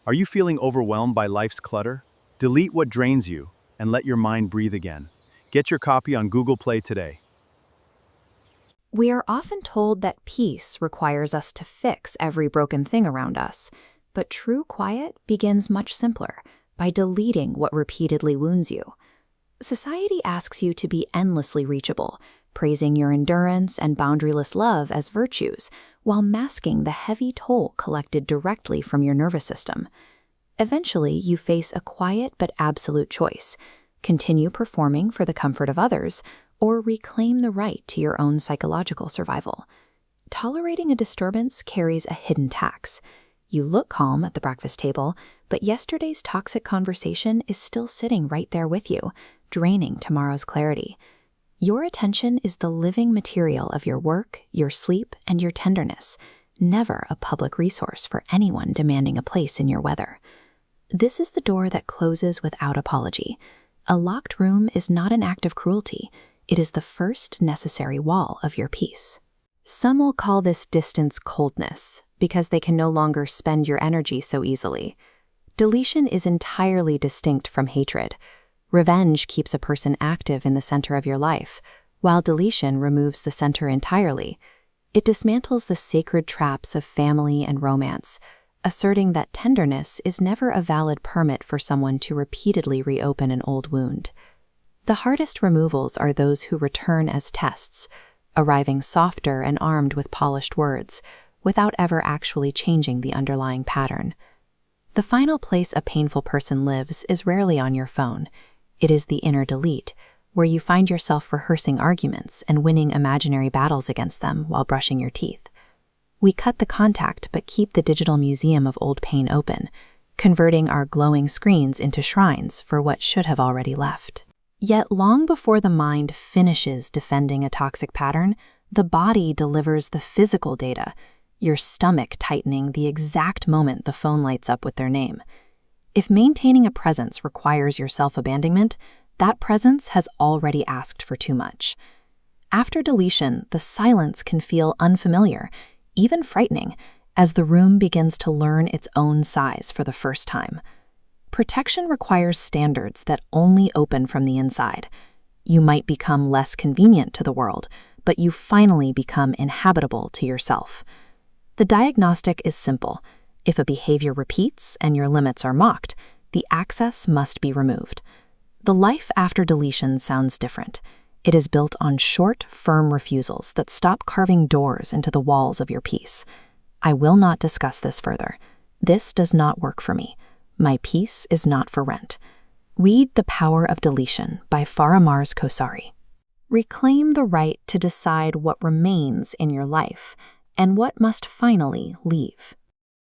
Are you feeling overwhelmed by life's clutter? Delete what drains you and let your mind breathe again. Get your copy on Google Play today. We are often told that peace requires us to fix every broken thing around us, but true quiet begins much simpler, by deleting what repeatedly wounds you. Society asks you to be endlessly reachable, praising your endurance and boundaryless love as virtues, while masking the heavy toll collected directly from your nervous system. Eventually, you face a quiet but absolute choice: continue performing for the comfort of others, or reclaim the right to your own psychological survival. Tolerating a disturbance carries a hidden tax. You look calm at the breakfast table, but yesterday's toxic conversation is still sitting right there with you, draining tomorrow's clarity. Your attention is the living material of your work, your sleep, and your tenderness, never a public resource for anyone demanding a place in your weather. This is the door that closes without apology. A locked room is not an act of cruelty. It is the first necessary wall of your peace. Some will call this distance coldness, because they can no longer spend your energy so easily. Deletion is entirely distinct from hatred. Revenge keeps a person active in the center of your life, while deletion removes the center entirely. It dismantles the sacred traps of family and romance, asserting that tenderness is never a valid permit for someone to repeatedly reopen an old wound. The hardest removals are those who return as tests, arriving softer and armed with polished words, without ever actually changing the underlying pattern. The final place a painful person lives is rarely on your phone. It is the inner delete, where you find yourself rehearsing arguments and winning imaginary battles against them while brushing your teeth. We cut the contact but keep the digital museum of old pain open, converting our glowing screens into shrines for what should have already left. Yet long before the mind finishes defending a toxic pattern, the body delivers the physical data, your stomach tightening the exact moment the phone lights up with their name. If maintaining a presence requires your self-abandonment, that presence has already asked for too much. After deletion, the silence can feel unfamiliar, even frightening, as the room begins to learn its own size for the first time. Protection requires standards that only open from the inside. You might become less convenient to the world, but you finally become inhabitable to yourself. The diagnostic is simple. If a behavior repeats and your limits are mocked, the access must be removed. The life after deletion sounds different. It is built on short, firm refusals that stop carving doors into the walls of your peace. I will not discuss this further. This does not work for me. My peace is not for rent. Read The Power of Deletion by Faramarz Kowsari. Reclaim the right to decide what remains in your life and what must finally leave.